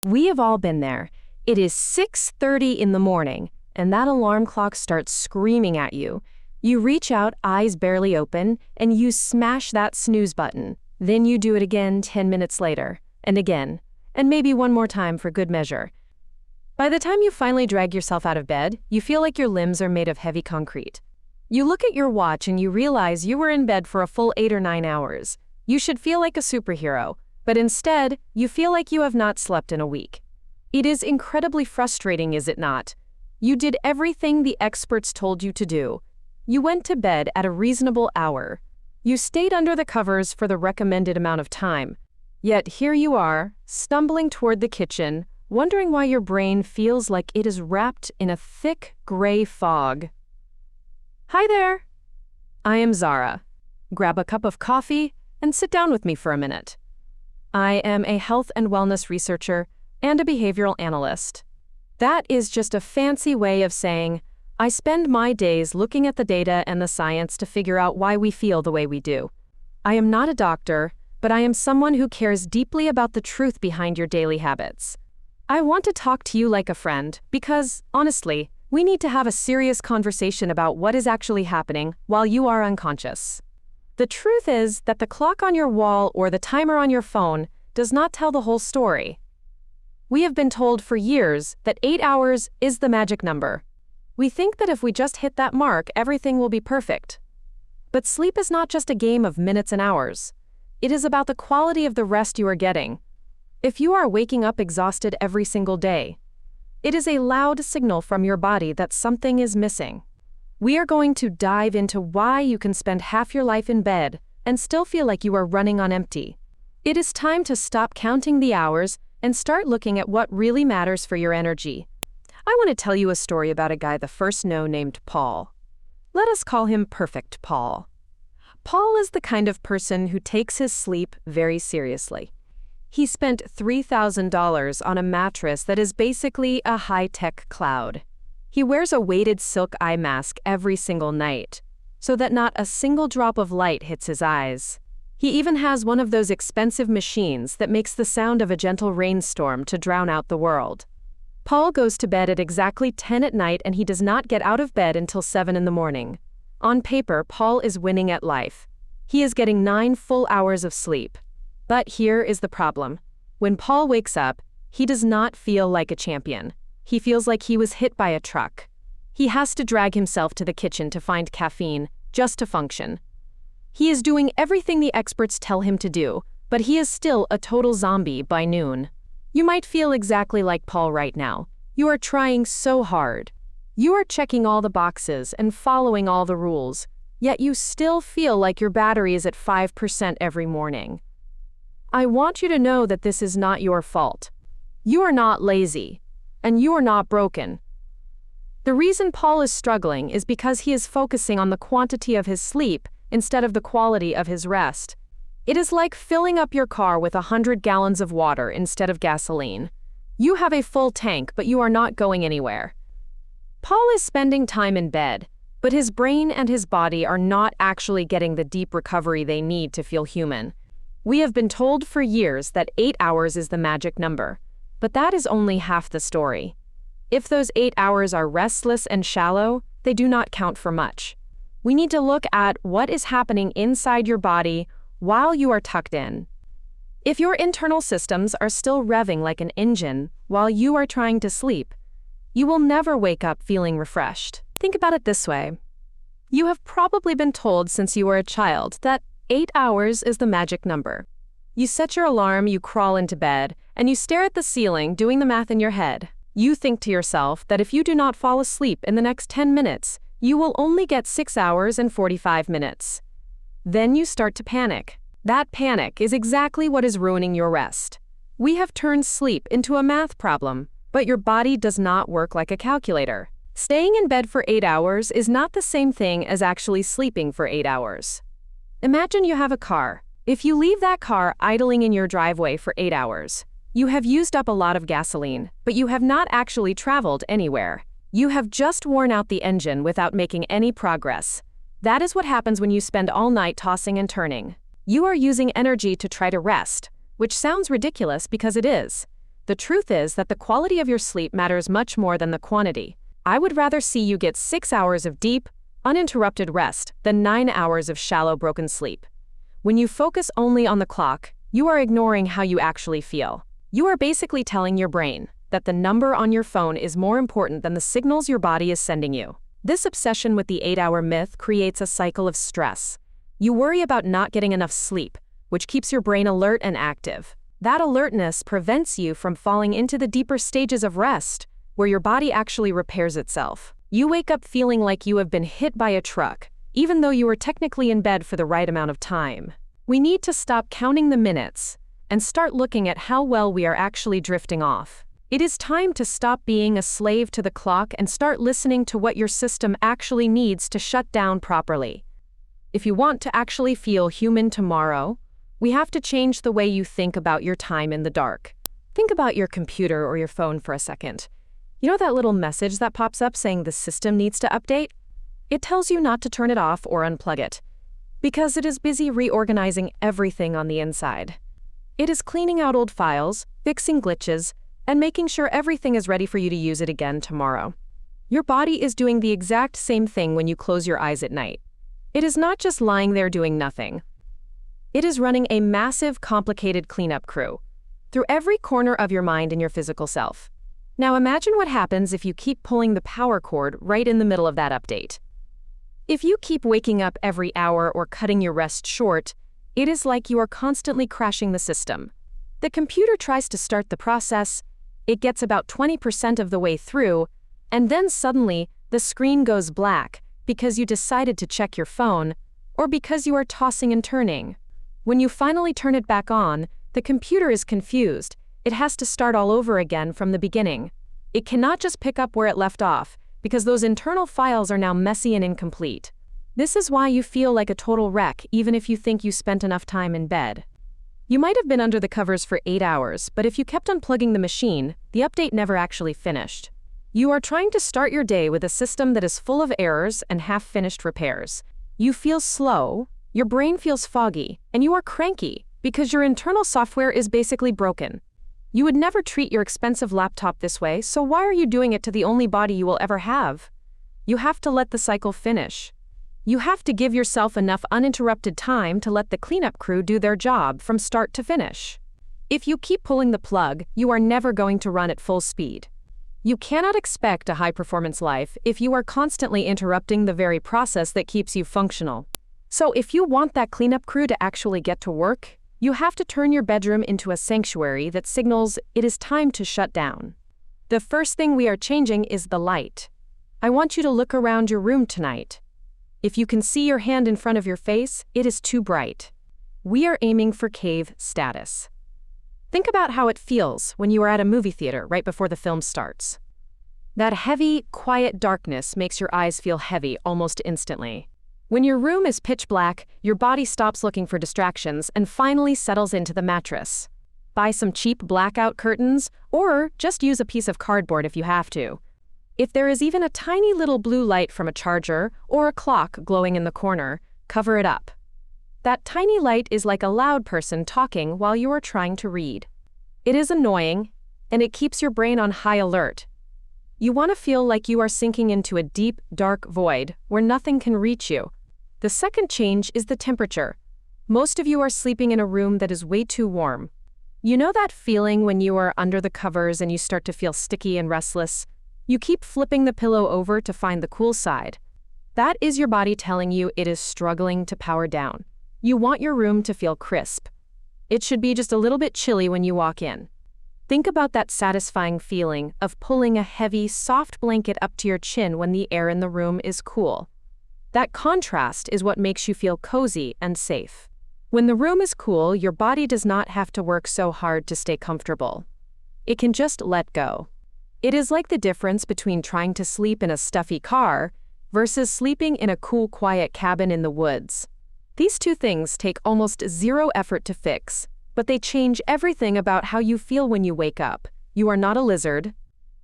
We have all been there. It is 6:30 in the morning, and that alarm clock starts screaming at you. You reach out, eyes barely open, and you smash that snooze button. Then you do it again 10 minutes later, and again, and maybe one more time for good measure. By the time you finally drag yourself out of bed, you feel like your limbs are made of heavy concrete. You look at your watch and you realize you were in bed for a full 8 or 9 hours. You should feel like a superhero, but instead, you feel like you have not slept in a week. It is incredibly frustrating, is it not? You did everything the experts told you to do. You went to bed at a reasonable hour. You stayed under the covers for the recommended amount of time. Yet here you are, stumbling toward the kitchen, wondering why your brain feels like it is wrapped in a thick gray fog. Hi there. I am Zara. Grab a cup of coffee and sit down with me for a minute. I am a health and wellness researcher and a behavioral analyst. That is just a fancy way of saying I spend my days looking at the data and the science to figure out why we feel the way we do. I am not a doctor, but I am someone who cares deeply about the truth behind your daily habits. I want to talk to you like a friend because, honestly, we need to have a serious conversation about what is actually happening while you are unconscious. The truth is that the clock on your wall or the timer on your phone does not tell the whole story. We have been told for years that 8 hours is the magic number. We think that if we just hit that mark, everything will be perfect. But sleep is not just a game of minutes and hours. It is about the quality of the rest you are getting. If you are waking up exhausted every single day, it is a loud signal from your body that something is missing. We are going to dive into why you can spend half your life in bed and still feel like you are running on empty. It is time to stop counting the hours and start looking at what really matters for your energy. I want to tell you a story about a guy the first know named Paul. Let us call him Perfect Paul. Paul is the kind of person who takes his sleep very seriously. He spent $3,000 on a mattress that is basically a high-tech cloud. He wears a weighted silk eye mask every single night, so that not a single drop of light hits his eyes. He even has one of those expensive machines that makes the sound of a gentle rainstorm to drown out the world. Paul goes to bed at exactly 10 at night and he does not get out of bed until 7 in the morning. On paper, Paul is winning at life. He is getting 9 full hours of sleep. But here is the problem. When Paul wakes up, he does not feel like a champion. He feels like he was hit by a truck. He has to drag himself to the kitchen to find caffeine, just to function. He is doing everything the experts tell him to do, but he is still a total zombie by noon. You might feel exactly like Paul right now. You are trying so hard. You are checking all the boxes and following all the rules, yet you still feel like your battery is at 5% every morning. I want you to know that this is not your fault. You are not lazy, and you are not broken. The reason Paul is struggling is because he is focusing on the quantity of his sleep instead of the quality of his rest. It is like filling up your car with 100 gallons of water instead of gasoline. You have a full tank, but you are not going anywhere. Paul is spending time in bed, but his brain and his body are not actually getting the deep recovery they need to feel human. We have been told for years that 8 hours is the magic number, but that is only half the story. If those 8 hours are restless and shallow, they do not count for much. We need to look at what is happening inside your body while you are tucked in. If your internal systems are still revving like an engine while you are trying to sleep, you will never wake up feeling refreshed. Think about it this way. You have probably been told since you were a child that 8 hours is the magic number. You set your alarm, you crawl into bed, and you stare at the ceiling doing the math in your head. You think to yourself that if you do not fall asleep in the next 10 minutes, you will only get 6 hours and 45 minutes. Then you start to panic. That panic is exactly what is ruining your rest. We have turned sleep into a math problem, but your body does not work like a calculator. Staying in bed for 8 hours is not the same thing as actually sleeping for 8 hours. Imagine you have a car. If you leave that car idling in your driveway for 8 hours, you have used up a lot of gasoline, but you have not actually traveled anywhere. You have just worn out the engine without making any progress. That is what happens when you spend all night tossing and turning. You are using energy to try to rest, which sounds ridiculous because it is. The truth is that the quality of your sleep matters much more than the quantity. I would rather see you get 6 hours of deep, uninterrupted rest than 9 hours of shallow, broken sleep. When you focus only on the clock, you are ignoring how you actually feel. You are basically telling your brain that the number on your phone is more important than the signals your body is sending you. This obsession with the 8-hour myth creates a cycle of stress. You worry about not getting enough sleep, which keeps your brain alert and active. That alertness prevents you from falling into the deeper stages of rest, where your body actually repairs itself. You wake up feeling like you have been hit by a truck, even though you were technically in bed for the right amount of time. We need to stop counting the minutes and start looking at how well we are actually drifting off. It is time to stop being a slave to the clock and start listening to what your system actually needs to shut down properly. If you want to actually feel human tomorrow, we have to change the way you think about your time in the dark. Think about your computer or your phone for a second. You know that little message that pops up saying the system needs to update? It tells you not to turn it off or unplug it, because it is busy reorganizing everything on the inside. It is cleaning out old files, fixing glitches, and making sure everything is ready for you to use it again tomorrow. Your body is doing the exact same thing when you close your eyes at night. It is not just lying there doing nothing. It is running a massive, complicated cleanup crew through every corner of your mind and your physical self. Now imagine what happens if you keep pulling the power cord right in the middle of that update. If you keep waking up every hour or cutting your rest short, it is like you are constantly crashing the system. The computer tries to start the process, it gets about 20% of the way through, and then suddenly the screen goes black because you decided to check your phone or because you are tossing and turning. When you finally turn it back on, the computer is confused. It has to start all over again from the beginning. It cannot just pick up where it left off, because those internal files are now messy and incomplete. This is why you feel like a total wreck even if you think you spent enough time in bed. You might have been under the covers for 8 hours, but if you kept unplugging the machine, the update never actually finished. You are trying to start your day with a system that is full of errors and half-finished repairs. You feel slow, your brain feels foggy, and you are cranky because your internal software is basically broken. You would never treat your expensive laptop this way, so why are you doing it to the only body you will ever have? You have to let the cycle finish. You have to give yourself enough uninterrupted time to let the cleanup crew do their job from start to finish. If you keep pulling the plug, you are never going to run at full speed. You cannot expect a high-performance life if you are constantly interrupting the very process that keeps you functional. So if you want that cleanup crew to actually get to work, you have to turn your bedroom into a sanctuary that signals it is time to shut down. The first thing we are changing is the light. I want you to look around your room tonight. If you can see your hand in front of your face, it is too bright. We are aiming for cave status. Think about how it feels when you are at a movie theater right before the film starts. That heavy, quiet darkness makes your eyes feel heavy almost instantly. When your room is pitch black, your body stops looking for distractions and finally settles into the mattress. Buy some cheap blackout curtains, or just use a piece of cardboard if you have to. If there is even a tiny little blue light from a charger or a clock glowing in the corner, cover it up. That tiny light is like a loud person talking while you are trying to read. It is annoying, and it keeps your brain on high alert. You want to feel like you are sinking into a deep, dark void where nothing can reach you. The second change is the temperature. Most of you are sleeping in a room that is way too warm. You know that feeling when you are under the covers and you start to feel sticky and restless? You keep flipping the pillow over to find the cool side. That is your body telling you it is struggling to power down. You want your room to feel crisp. It should be just a little bit chilly when you walk in. Think about that satisfying feeling of pulling a heavy, soft blanket up to your chin when the air in the room is cool. That contrast is what makes you feel cozy and safe. When the room is cool, your body does not have to work so hard to stay comfortable. It can just let go. It is like the difference between trying to sleep in a stuffy car versus sleeping in a cool, quiet cabin in the woods. These two things take almost zero effort to fix, but they change everything about how you feel when you wake up. You are not a lizard.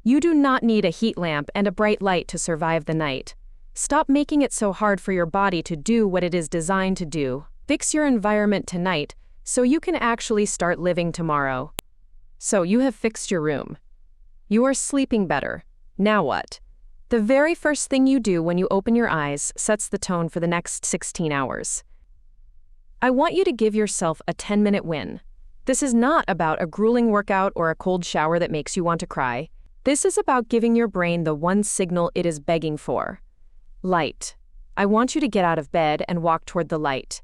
You do not need a heat lamp and a bright light to survive the night. Stop making it so hard for your body to do what it is designed to do. Fix your environment tonight so you can actually start living tomorrow. So you have fixed your room. You are sleeping better. Now what? The very first thing you do when you open your eyes sets the tone for the next 16 hours. I want you to give yourself a 10-minute win. This is not about a grueling workout or a cold shower that makes you want to cry. This is about giving your brain the one signal it is begging for. Light. I want you to get out of bed and walk toward the light.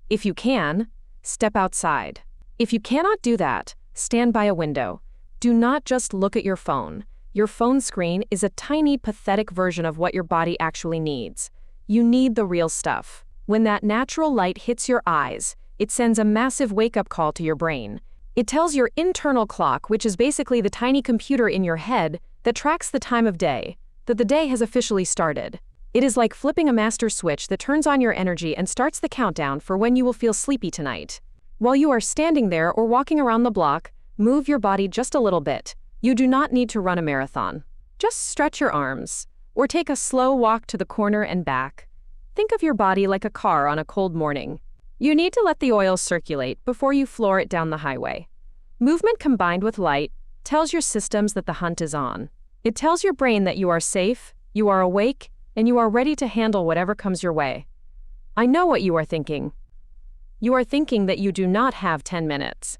If you can, step outside. If you cannot do that, stand by a window. Do not just look at your phone. Your phone screen is a tiny, pathetic version of what your body actually needs. You need the real stuff. When that natural light hits your eyes, it sends a massive wake-up call to your brain. It tells your internal clock, which is basically the tiny computer in your head that tracks the time of day, that the day has officially started. It is like flipping a master switch that turns on your energy and starts the countdown for when you will feel sleepy tonight. While you are standing there or walking around the block, move your body just a little bit. You do not need to run a marathon. Just stretch your arms, or take a slow walk to the corner and back. Think of your body like a car on a cold morning. You need to let the oil circulate before you floor it down the highway. Movement combined with light tells your systems that the hunt is on. It tells your brain that you are safe, you are awake, and you are ready to handle whatever comes your way. I know what you are thinking. You are thinking that you do not have 10 minutes.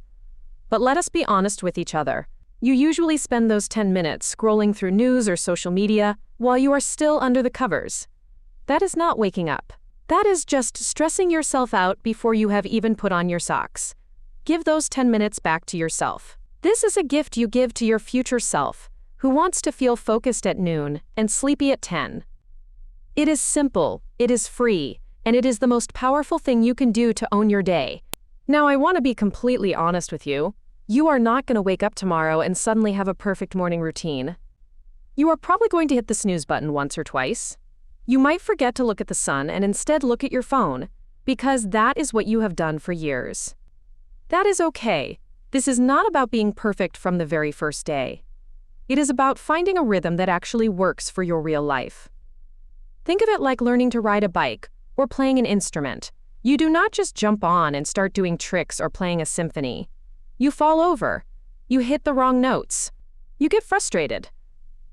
But let us be honest with each other. You usually spend those 10 minutes scrolling through news or social media while you are still under the covers. That is not waking up. That is just stressing yourself out before you have even put on your socks. Give those 10 minutes back to yourself. This is a gift you give to your future self, who wants to feel focused at noon and sleepy at 10. It is simple, it is free, and it is the most powerful thing you can do to own your day. Now, I want to be completely honest with you. You are not going to wake up tomorrow and suddenly have a perfect morning routine. You are probably going to hit the snooze button once or twice. You might forget to look at the sun and instead look at your phone, because that is what you have done for years. That is okay. This is not about being perfect from the very first day. It is about finding a rhythm that actually works for your real life. Think of it like learning to ride a bike or playing an instrument. You do not just jump on and start doing tricks or playing a symphony. You fall over. You hit the wrong notes. You get frustrated.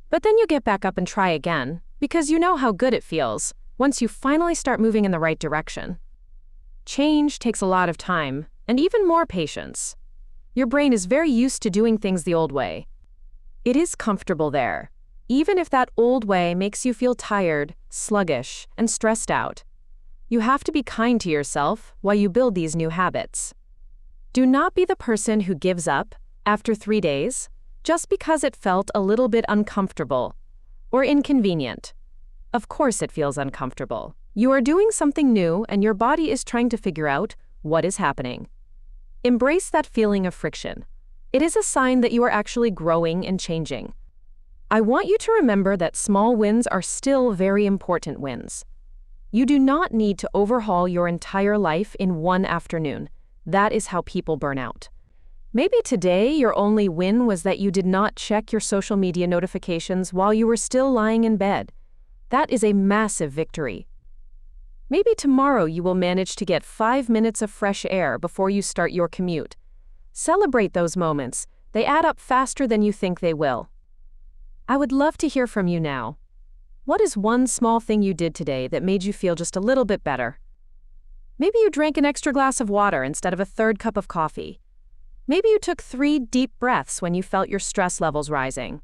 But then you get back up and try again, because you know how good it feels once you finally start moving in the right direction. Change takes a lot of time and even more patience. Your brain is very used to doing things the old way. It is comfortable there, even if that old way makes you feel tired, sluggish, and stressed out. You have to be kind to yourself while you build these new habits. Do not be the person who gives up after 3 days just because it felt a little bit uncomfortable or inconvenient. Of course it feels uncomfortable. You are doing something new and your body is trying to figure out what is happening. Embrace that feeling of friction. It is a sign that you are actually growing and changing. I want you to remember that small wins are still very important wins. You do not need to overhaul your entire life in one afternoon. That is how people burn out. Maybe today your only win was that you did not check your social media notifications while you were still lying in bed. That is a massive victory. Maybe tomorrow you will manage to get 5 minutes of fresh air before you start your commute. Celebrate those moments. They add up faster than you think they will. I would love to hear from you now. What is one small thing you did today that made you feel just a little bit better? Maybe you drank an extra glass of water instead of a third cup of coffee. Maybe you took 3 deep breaths when you felt your stress levels rising.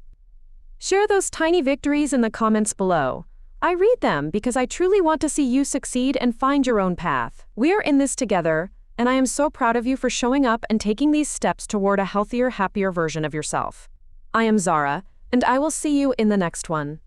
Share those tiny victories in the comments below. I read them because I truly want to see you succeed and find your own path. We are in this together, and I am so proud of you for showing up and taking these steps toward a healthier, happier version of yourself. I am Zara, and I will see you in the next one.